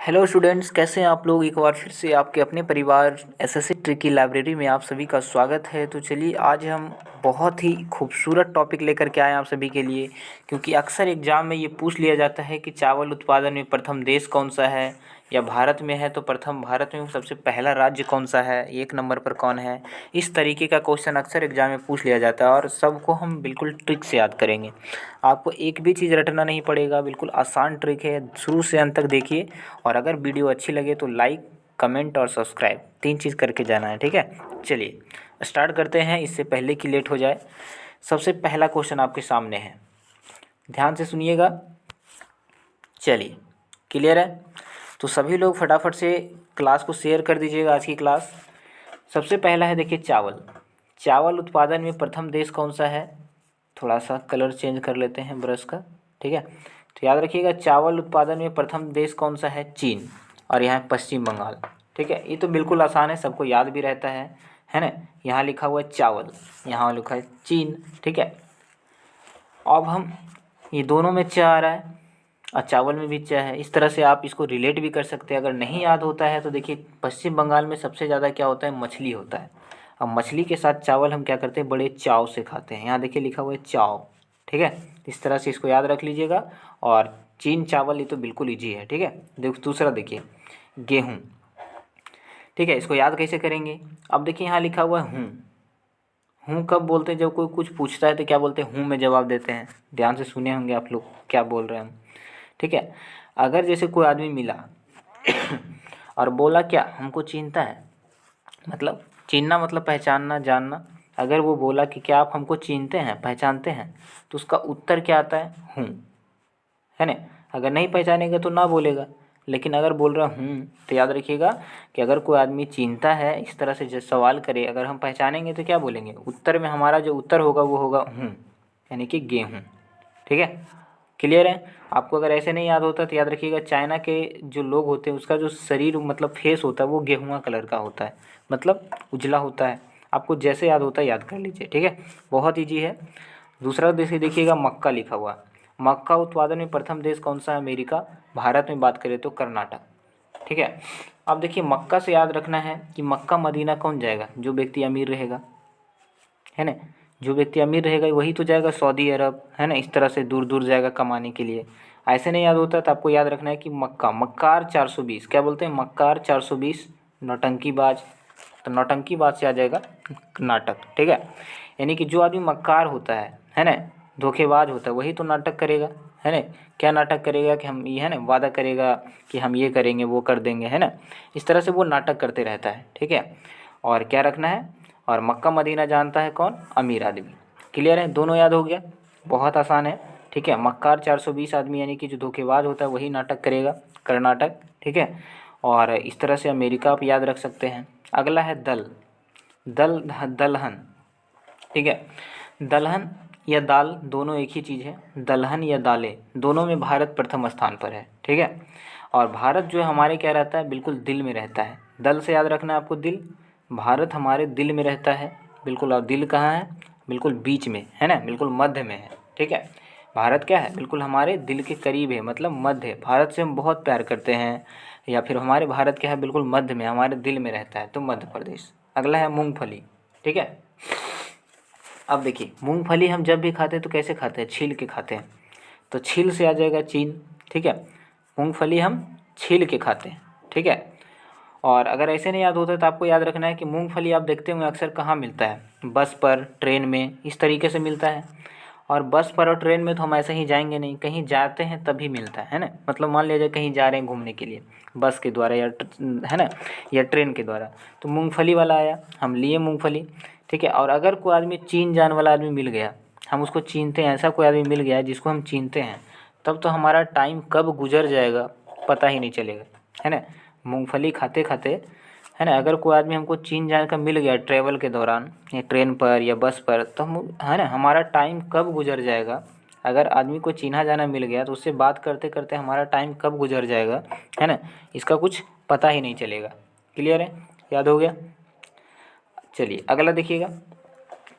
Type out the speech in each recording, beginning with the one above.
Hello students, कैसे हैं आप लोग। एक बार फिर से आपके अपने परिवार एसएससी ट्रिक की लाइब्रेरी में आप सभी का स्वागत है। तो चलिए आज हम बहुत ही खूबसूरत टॉपिक लेकर के आए हैं आप सभी के लिए, क्योंकि अक्सर एग्जाम में ये पूछ लिया जाता है कि चावल उत्पादन में प्रथम देश कौन सा है, या भारत में है तो प्रथम भारत में सबसे पहला राज्य कौन सा है, एक नंबर पर कौन है। इस तरीके का क्वेश्चन अक्सर एग्जाम में पूछ लिया जाता है और सबको हम बिल्कुल ट्रिक से याद करेंगे। आपको एक भी चीज़ रटना नहीं पड़ेगा, बिल्कुल आसान ट्रिक है, शुरू से अंत तक देखिए। और अगर वीडियो अच्छी लगे तो लाइक, कमेंट और सब्सक्राइब 3 चीज़ करके जाना है, ठीक है। चलिए स्टार्ट करते हैं, इससे पहले कि लेट हो जाए। सबसे पहला क्वेश्चन आपके सामने है, ध्यान से सुनिएगा। चलिए, क्लियर है तो सभी लोग फटाफट से क्लास को शेयर कर दीजिएगा, आज की क्लास। सबसे पहला है, देखिए, चावल। चावल उत्पादन में प्रथम देश कौन सा है। थोड़ा सा कलर चेंज कर लेते हैं ब्रश का, ठीक है। तो याद रखिएगा, चावल उत्पादन में प्रथम देश कौन सा है, चीन। और यहाँ है पश्चिम बंगाल, ठीक है। ये तो बिल्कुल आसान है, सबको याद भी रहता है ना। यहाँ लिखा हुआ है चावल, यहाँ लिखा है चीन, ठीक है। अब हम ये दोनों में च आ रहा है और चावल में भी च है, इस तरह से आप इसको रिलेट भी कर सकते हैं। अगर नहीं याद होता है तो देखिए, पश्चिम बंगाल में सबसे ज़्यादा क्या होता है, मछली होता है। अब मछली के साथ चावल हम क्या करते हैं, बड़े चाव से खाते हैं। यहाँ देखिए लिखा हुआ है चाव, ठीक है। इस तरह से इसको याद रख लीजिएगा। और चीन चावल, ये तो बिल्कुल ईजी है, ठीक है। दूसरा देखिए, गेहूँ, ठीक है। इसको याद कैसे करेंगे। अब देखिए यहाँ लिखा हुआ है हूँ। हूँ कब बोलते हैं, जब कोई कुछ पूछता है तो क्या बोलते हैं, हूँ में जवाब देते हैं। ध्यान से सुने होंगे आप लोग क्या बोल रहे हैं हम, ठीक है। अगर जैसे कोई आदमी मिला और बोला क्या हमको चीनता है, मतलब चीनना मतलब पहचानना, जानना। अगर वो बोला कि क्या आप हमको चीनते हैं, पहचानते हैं, तो उसका उत्तर क्या आता है, हूँ, है ना। अगर नहीं पहचानेगा तो ना बोलेगा, लेकिन अगर बोल रहा हूँ तो याद रखिएगा कि अगर कोई आदमी चिंता है, इस तरह से जो सवाल करे, अगर हम पहचानेंगे तो क्या बोलेंगे, उत्तर में हमारा जो उत्तर होगा वो होगा हूँ, यानी कि गेहूँ, ठीक है। क्लियर है। आपको अगर ऐसे नहीं याद होता तो याद रखिएगा, चाइना के जो लोग होते हैं उसका जो शरीर मतलब फेस होता है वो गेहुआ कलर का होता है, मतलब उजला होता है। आपको जैसे याद होता है याद कर लीजिए, ठीक है। बहुत ईजी है। दूसरा देखिएगा, मक्का लिखा हुआ। मक्का उत्पादन में प्रथम देश कौन सा है, अमेरिका। भारत में बात करें तो कर्नाटक, ठीक है। अब देखिए, मक्का से याद रखना है कि मक्का मदीना कौन जाएगा, जो व्यक्ति अमीर रहेगा, है ना। जो व्यक्ति अमीर रहेगा वही तो जाएगा सऊदी अरब, है ना। इस तरह से दूर दूर जाएगा कमाने के लिए। ऐसे नहीं याद होता तो आपको याद रखना है कि मक्का, मक्कार 420, क्या बोलते हैं, मक्कार 420, नौटंकीबाज। तो नौटंकीबाज से आ जाएगा नाटक, ठीक है। यानी कि जो आदमी मक्कार होता है ना, धोखेबाज होता है, वही तो नाटक करेगा, है ना। क्या नाटक करेगा कि हम ये, है ना, वादा करेगा कि हम ये करेंगे वो कर देंगे, है ना। इस तरह से वो नाटक करते रहता है, ठीक है। और क्या रखना है, और मक्का मदीना जानता है कौन, अमीर आदमी। क्लियर है, दोनों याद हो गया, बहुत आसान है, ठीक है। मक्कार 420 आदमी, यानी कि जो धोखेबाज होता है वही नाटक करेगा, कर्नाटक, ठीक है। और इस तरह से अमेरिका आप याद रख सकते हैं। अगला है दल, दलहन, ठीक है। दलहन या दाल दोनों एक ही चीज़ है। दलहन या दालें दोनों में भारत प्रथम स्थान पर है, ठीक है। और भारत जो है हमारे क्या रहता है, बिल्कुल दिल में रहता है। दल से याद रखना है आपको, दिल। भारत हमारे दिल में रहता है, बिल्कुल। और दिल कहाँ है, बिल्कुल बीच में, है ना, बिल्कुल मध्य में है, ठीक है। भारत क्या है, बिल्कुल हमारे दिल के करीब है, मतलब मध्य है। भारत से हम बहुत प्यार करते हैं, या फिर हमारे भारत क्या है, बिल्कुल मध्य में, हमारे दिल में रहता है, तो मध्य प्रदेश। अगला है मूंगफली, ठीक है। अब देखिए, मूंगफली हम जब भी खाते हैं तो कैसे खाते हैं, छील के खाते हैं। तो छील से आ जाएगा चीन, ठीक है। मूंगफली हम छील के खाते हैं, ठीक है। और अगर ऐसे नहीं याद होता तो आपको याद रखना है कि मूंगफली आप देखते होंगे अक्सर कहाँ मिलता है, बस पर, ट्रेन में, इस तरीके से मिलता है। और बस पर और ट्रेन में तो हम ऐसे ही जाएंगे नहीं, कहीं जाते हैं तभी मिलता है ना। मतलब मान लीजिए कहीं जा रहे हैं घूमने के लिए, बस के द्वारा या है ना, या ट्रेन के द्वारा, तो मूंगफली वाला आया, हम लिए मूंगफली, ठीक है। और अगर कोई आदमी चीन जाने वाला आदमी मिल गया, हम उसको चीनते हैं, ऐसा कोई आदमी मिल गया जिसको हम चीनते हैं, तब तो हमारा टाइम कब गुजर जाएगा पता ही नहीं चलेगा, है ना। मूंगफली खाते खाते, है ना, अगर कोई आदमी हमको चीन जाने का मिल गया ट्रैवल के दौरान, या ट्रेन पर या बस पर, तो हम, है ना, हमारा टाइम कब गुजर जाएगा। अगर आदमी को चीना जाना मिल गया तो उससे बात करते करते हमारा टाइम कब गुजर जाएगा, है ना, इसका कुछ पता ही नहीं चलेगा। क्लियर है, याद हो गया। चलिए अगला देखिएगा,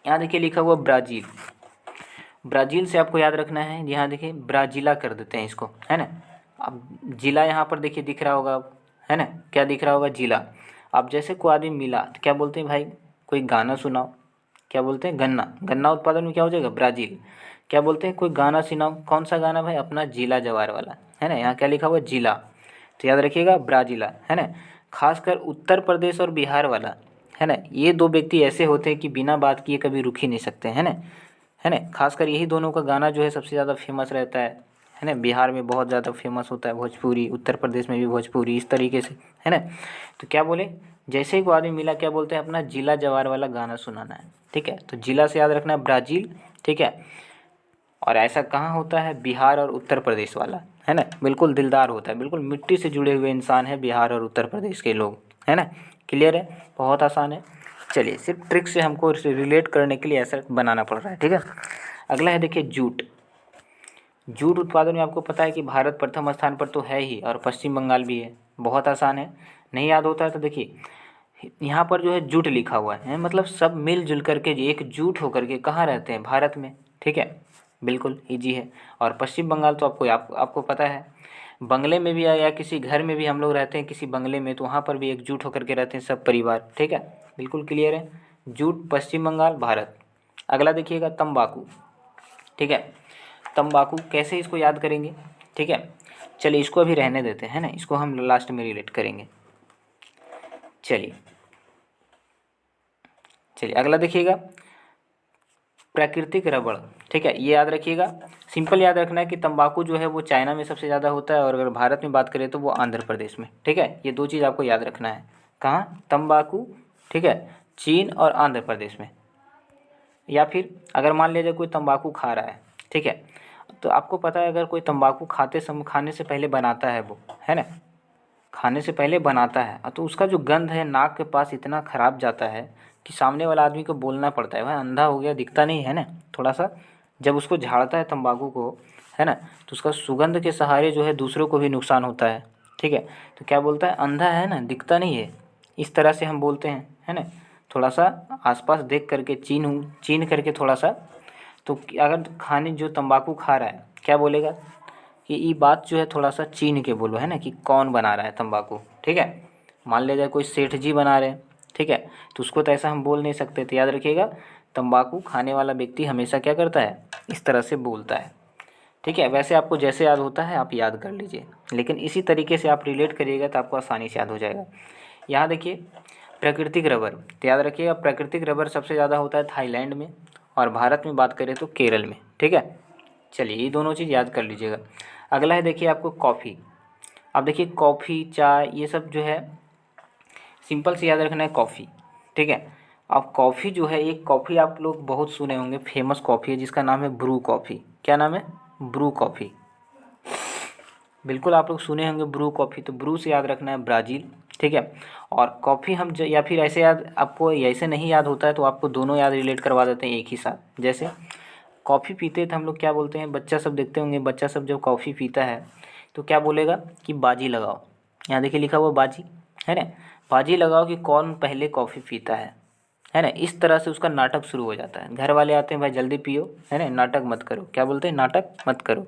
यहाँ देखिए लिखा हुआ ब्राज़ील। ब्राज़ील से आपको याद रखना है, यहाँ देखिए ब्राज़ीला कर देते हैं इसको, है ना। अब जिला यहाँ पर देखिए दिख रहा होगा, है ना, क्या दिख रहा होगा, जिला। अब जैसे कोई आदमी मिला तो क्या बोलते हैं भाई, कोई गाना सुनाओ, क्या बोलते हैं, गन्ना। गन्ना उत्पादन में क्या हो जाएगा, ब्राज़ील। क्या बोलते हैं, कोई गाना सुनाओ, कौन सा गाना भाई, अपना जिला जवार वाला, है ना। यहाँ क्या लिखा हुआ है, जिला, तो याद रखिएगा ब्राज़ीला, है ना। खासकर उत्तर प्रदेश और बिहार वाला, है ना, ये दो व्यक्ति ऐसे होते हैं कि बिना बात किए कभी रुक ही नहीं सकते, है ना। है ना, खासकर यही दोनों का गाना जो है सबसे ज़्यादा फेमस रहता है ना। बिहार में बहुत ज़्यादा फेमस होता है भोजपुरी, उत्तर प्रदेश में भी भोजपुरी, इस तरीके से, है ना। तो क्या बोले, जैसे ही कोई आदमी मिला क्या बोलते हैं, अपना जिला जवार वाला गाना सुनाना है, ठीक है। तो जिला से याद रखना है ब्राज़ील, ठीक है। और ऐसा कहाँ होता है, बिहार और उत्तर प्रदेश वाला, है ना। बिल्कुल दिलदार होता है, बिल्कुल मिट्टी से जुड़े हुए इंसान है बिहार और उत्तर प्रदेश के लोग, है ना। क्लियर है, बहुत आसान है। चलिए, सिर्फ ट्रिक से हमको रिलेट करने के लिए ऐसा बनाना पड़ रहा है, ठीक है। अगला है देखिए जूट। जूट उत्पादन में आपको पता है कि भारत प्रथम स्थान पर तो है ही, और पश्चिम बंगाल भी है। बहुत आसान है, नहीं याद होता है तो देखिए यहाँ पर जो है जूट लिखा हुआ है, मतलब सब मिलजुल करके एकजुट होकर के कहाँ रहते हैं, भारत में, ठीक है। बिल्कुल ईजी है। और पश्चिम बंगाल तो आपको पता है, बंगले में भी या किसी घर में भी हम लोग रहते हैं किसी बंगले में, तो वहाँ पर भी एकजुट होकर के रहते हैं सब परिवार, ठीक है। बिल्कुल क्लियर है, जूट पश्चिम बंगाल भारत। अगला देखिएगा तंबाकू, ठीक है। तंबाकू कैसे इसको याद करेंगे, ठीक है। चलिए इसको अभी रहने देते हैं ना, इसको हम लास्ट में रिलेट करेंगे। चलिए अगला देखिएगा प्राकृतिक रबड़, ठीक है। ये याद रखिएगा, सिंपल याद रखना है कि तंबाकू जो है वो चाइना में सबसे ज़्यादा होता है, और अगर भारत में बात करें तो वो आंध्र प्रदेश में, ठीक है। ये दो चीज़ आपको याद रखना है, कहाँ, तंबाकू, ठीक है, चीन और आंध्र प्रदेश में। या फिर अगर मान लीजिए कोई तंबाकू खा रहा है, ठीक है, तो आपको पता है अगर कोई तंबाकू खाने से पहले बनाता है वो, है ना, खाने से पहले बनाता है, तो उसका जो गंध है नाक के पास इतना ख़राब जाता है कि सामने वाला आदमी को बोलना पड़ता है, भाई अंधा हो गया दिखता नहीं है ना, थोड़ा सा जब उसको झाड़ता है तंबाकू को, है ना, तो उसका सुगंध के सहारे जो है दूसरों को भी नुकसान होता है, ठीक है। तो क्या बोलता है, अंधा है ना, दिखता नहीं है, इस तरह से हम बोलते हैं, है ना। थोड़ा सा आसपास देख करके चीन करके थोड़ा सा, तो अगर खाने जो तंबाकू खा रहा है क्या बोलेगा कि ये बात जो है थोड़ा सा चीन के बोलो, है ना, कि कौन बना रहा है तंबाकू, ठीक है। मान लिया जाए कोई सेठ जी बना रहे हैं, ठीक है, तो उसको तो ऐसा हम बोल नहीं सकते, तो याद रखिएगा तंबाकू खाने वाला व्यक्ति हमेशा क्या करता है, इस तरह से बोलता है, ठीक है। वैसे आपको जैसे याद होता है आप याद कर लीजिए, लेकिन इसी तरीके से आप रिलेट करिएगा तो आपको आसानी से याद हो जाएगा। यहाँ देखिए प्राकृतिक रबर, तो याद रखिएगा प्राकृतिक रबर सबसे ज़्यादा होता है थाईलैंड में, और भारत में बात करें तो केरल में, ठीक है। चलिए ये दोनों चीज़ याद कर लीजिएगा। अगला है देखिए आपको कॉफ़ी। अब देखिए कॉफ़ी चाय ये सब जो है सिंपल से याद रखना है कॉफ़ी, ठीक है। अब कॉफ़ी जो है, एक कॉफ़ी आप लोग बहुत सुने होंगे, फेमस कॉफ़ी है जिसका नाम है ब्रू कॉफ़ी। क्या नाम है, ब्रू कॉफ़ी। बिल्कुल आप लोग सुने होंगे ब्रू कॉफ़ी, तो ब्रू से याद रखना है ब्राज़ील, ठीक है। और कॉफ़ी हम या फिर ऐसे याद, आपको ऐसे नहीं याद होता है तो आपको दोनों याद रिलेट करवा देते हैं एक ही साथ। जैसे कॉफ़ी पीते तो हम लोग क्या बोलते हैं, बच्चा सब देखते होंगे, बच्चा सब जब कॉफ़ी पीता है तो क्या बोलेगा कि बाजी लगाओ। यहाँ देखिए लिखा हुआ बाजी, है ना, बाजी लगाओ कि कौन पहले कॉफ़ी पीता है ना। इस तरह से उसका नाटक शुरू हो जाता है, घर वाले आते हैं भाई जल्दी पियो, है ना, नाटक मत करो, क्या बोलते हैं, नाटक मत करो,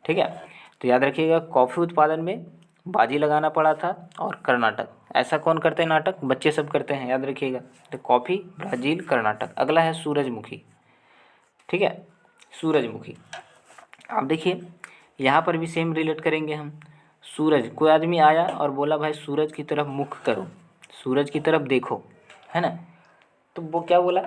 ठीक है। तो याद रखिएगा कॉफ़ी उत्पादन में बाजी लगाना पड़ा था, और कर्नाटक, ऐसा कौन करते हैं नाटक, बच्चे सब करते हैं, याद रखिएगा। तो कॉफ़ी, ब्राज़ील, कर्नाटक। अगला है सूरजमुखी, ठीक है, सूरजमुखी। आप देखिए यहाँ पर भी सेम रिलेट करेंगे हम। सूरज, कोई आदमी आया और बोला भाई सूरज की तरफ मुख करो, सूरज की तरफ देखो, है ना, तो वो क्या बोला,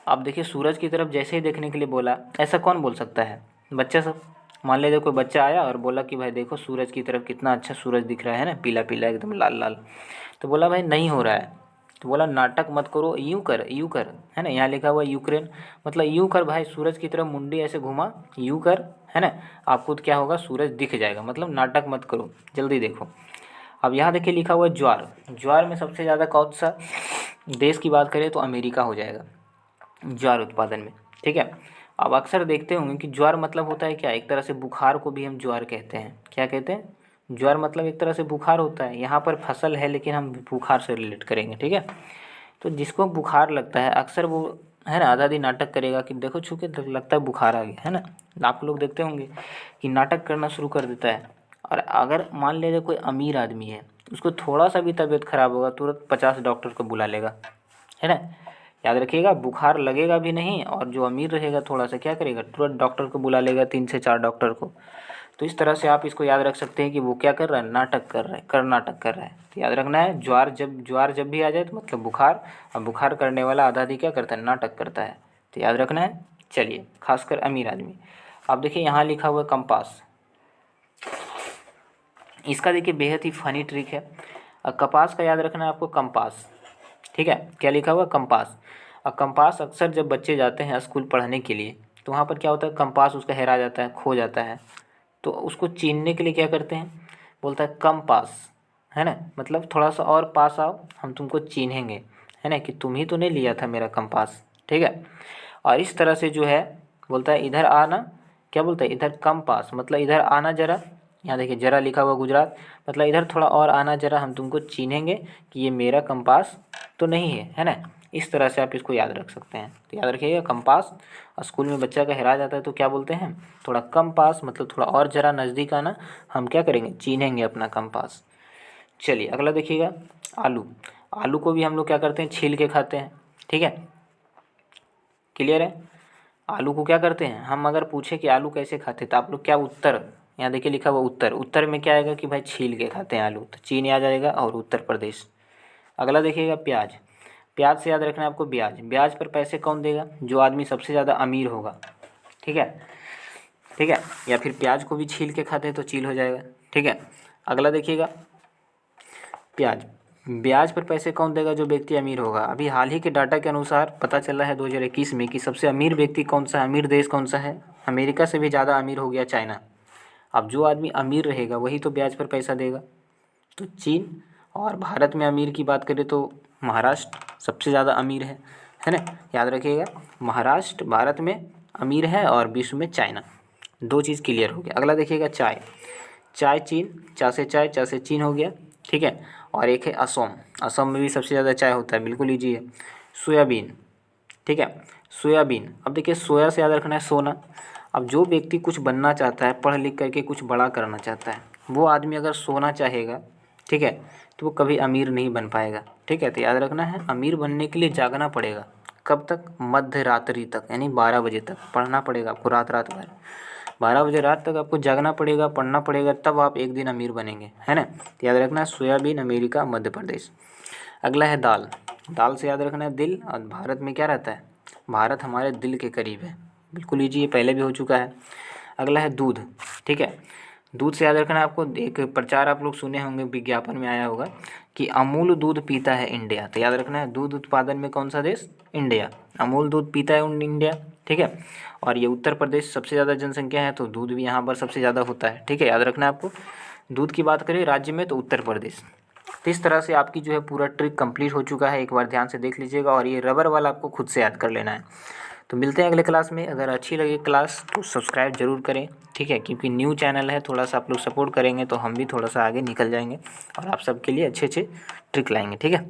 आप देखिए सूरज की तरफ जैसे ही देखने के लिए बोला, ऐसा कौन बोल सकता है, बच्चा सब। मान लीजिए कोई बच्चा आया और बोला कि भाई देखो सूरज की तरफ कितना अच्छा सूरज दिख रहा है ना, पीला पीला एकदम लाल लाल, तो बोला भाई नहीं हो रहा है, तो बोला नाटक मत करो, यूँ कर यूँ कर, है ना, यहाँ लिखा हुआ यूक्रेन, मतलब यूँ कर भाई, सूरज की तरफ मुंडी ऐसे घुमा, यूँ कर, है ना, आपको क्या होगा, सूरज दिख जाएगा, मतलब नाटक मत करो, जल्दी देखो। अब यहाँ देखिए लिखा हुआ है ज्वार। ज्वार में सबसे ज़्यादा कौन सा देश की बात करें तो अमेरिका हो जाएगा ज्वार उत्पादन में, ठीक है। अब अक्सर देखते होंगे कि ज्वार मतलब होता है क्या, एक तरह से बुखार को भी हम ज्वार कहते हैं, क्या कहते हैं, ज्वार मतलब एक तरह से बुखार होता है। यहाँ पर फसल है लेकिन हम बुखार से रिलेट करेंगे, ठीक है। तो जिसको बुखार लगता है अक्सर वो है ना, आधा दिन नाटक करेगा कि देखो छू के लगता है बुखार आ गया, है ना। आप लोग देखते होंगे कि नाटक करना शुरू कर देता है। और अगर मान लीजिए कोई अमीर आदमी है, उसको थोड़ा सा भी तबीयत खराब होगा तुरंत 50 डॉक्टर को बुला लेगा, है ना। याद रखिएगा, बुखार लगेगा भी नहीं, और जो अमीर रहेगा थोड़ा सा क्या करेगा, तुरंत डॉक्टर को बुला लेगा, 3 से 4 डॉक्टर को। तो इस तरह से आप इसको याद रख सकते हैं कि वो क्या कर रहा है, नाटक कर रहा है, नाटक कर रहा है। तो याद रखना है, ज्वार जब भी आ जाए तो मतलब बुखार, और बुखार करने वाला आधा आधी क्या करता है, नाटक करता है। तो याद रखना है। चलिए, खासकर अमीर आदमी। अब देखिए यहाँ लिखा हुआ है कंपास। इसका देखिए बेहद ही फनी ट्रिक है। कपास का याद रखना है आपको, कंपास, ठीक है। क्या लिखा हुआ, कंपास। और कंपास अक्सर जब बच्चे जाते हैं स्कूल पढ़ने के लिए, तो वहाँ पर क्या होता है, कंपास उसका हेरा जाता है, खो जाता है। तो उसको चीनने के लिए क्या करते हैं, बोलता है कम पास, है ना, मतलब थोड़ा सा और पास आओ, हम तुमको चीनेंगे, है ना, कि तुम ही तो नहीं लिया था मेरा कंपास, ठीक है। और इस तरह से जो है बोलता है इधर आना, क्या बोलता है, इधर कम पास मतलब इधर आना ज़रा। यहाँ देखिए जरा लिखा हुआ गुजरात, मतलब इधर थोड़ा और आना ज़रा, हम तुमको चीनेंगे कि ये मेरा कंपास तो नहीं है ना। इस तरह से आप इसको याद रख सकते हैं। तो याद रखिएगा, कंपास। स्कूल में बच्चा का हेरा जाता है तो क्या बोलते हैं, थोड़ा कम पास मतलब थोड़ा और ज़रा नज़दीक आना, हम क्या करेंगे, चीनेंगे अपना कंपास। चलिए अगला देखिएगा, आलू। आलू को भी हम लोग क्या करते हैं, छील के खाते हैं, ठीक है, क्लियर है। आलू को क्या करते हैं हम, अगर पूछे कि आलू कैसे खाते तो आप लोग क्या उत्तर, यहाँ देखिए लिखा हुआ उत्तर, उत्तर में क्या आएगा कि भाई छील के खाते हैं आलू, तो चीन आ जाएगा और उत्तर प्रदेश। अगला देखिएगा, प्याज। प्याज से याद रखना है आपको ब्याज। ब्याज पर पैसे कौन देगा, जो आदमी सबसे ज़्यादा अमीर होगा, ठीक है, ठीक है। या फिर प्याज को भी छील के खाते हैं तो चील हो जाएगा, ठीक है। अगला देखिएगा, प्याज। ब्याज पर पैसे कौन देगा, जो व्यक्ति अमीर होगा। अभी हाल ही के डाटा के अनुसार पता चला है 2021 में कि सबसे अमीर व्यक्ति कौन सा है, अमीर देश कौन सा है, अमेरिका से भी ज़्यादा अमीर हो गया चाइना। अब जो आदमी अमीर रहेगा वही तो ब्याज पर पैसा देगा, तो चीन। और भारत में अमीर की बात करें तो महाराष्ट्र सबसे ज़्यादा अमीर है ना। याद रखिएगा, महाराष्ट्र भारत में अमीर है और विश्व में चाइना। दो चीज़ क्लियर हो गया। अगला देखिएगा, चाय। चाय चीन, चा से चाय, चा से चीन हो गया, ठीक है। और एक है असम। असम में भी सबसे ज़्यादा चाय होता है, बिल्कुल ईजी है। सोयाबीन, ठीक है, सोयाबीन। अब देखिए, सोया से याद रखना है सोना। अब जो व्यक्ति कुछ बनना चाहता है, पढ़ लिख करके कुछ बड़ा करना चाहता है, वो आदमी अगर सोना चाहेगा, ठीक है, तो वो कभी अमीर नहीं बन पाएगा, ठीक है। तो याद रखना है, अमीर बनने के लिए जागना पड़ेगा। कब तक, मध्य रात्रि तक, यानी 12 बजे तक पढ़ना पड़ेगा आपको, रात भर 12 बजे रात तक आपको जागना पड़ेगा, पढ़ना पड़ेगा, तब आप एक दिन अमीर बनेंगे, है ना। तो याद रखना है, सोयाबीन, अमेरिका, मध्य प्रदेश। अगला है दाल। दाल से याद रखना है दिल, और भारत में क्या रहता है, भारत हमारे दिल के करीब है, बिल्कुल ईजी, ये पहले भी हो चुका है। अगला है दूध, ठीक है। दूध से याद रखना है आपको, एक प्रचार आप लोग सुने होंगे, विज्ञापन में आया होगा कि अमूल दूध पीता है इंडिया। तो याद रखना है, दूध उत्पादन में कौन सा देश, इंडिया। अमूल दूध पीता है इंडिया, ठीक है। और ये उत्तर प्रदेश सबसे ज़्यादा जनसंख्या है, तो दूध भी यहाँ पर सबसे ज़्यादा होता है, ठीक है। याद रखना है आपको, दूध की बात करें राज्य में तो उत्तर प्रदेश। तो इस तरह से आपकी जो है पूरा ट्रिक कंप्लीट हो चुका है, एक बार ध्यान से देख लीजिएगा, और ये रबर वाला आपको खुद से याद कर लेना है। तो मिलते हैं अगले क्लास में। अगर अच्छी लगे क्लास तो सब्सक्राइब ज़रूर करें, ठीक है, क्योंकि न्यू चैनल है, थोड़ा सा आप लोग सपोर्ट करेंगे तो हम भी थोड़ा सा आगे निकल जाएंगे और आप सबके लिए अच्छे अच्छे ट्रिक लाएंगे, ठीक है।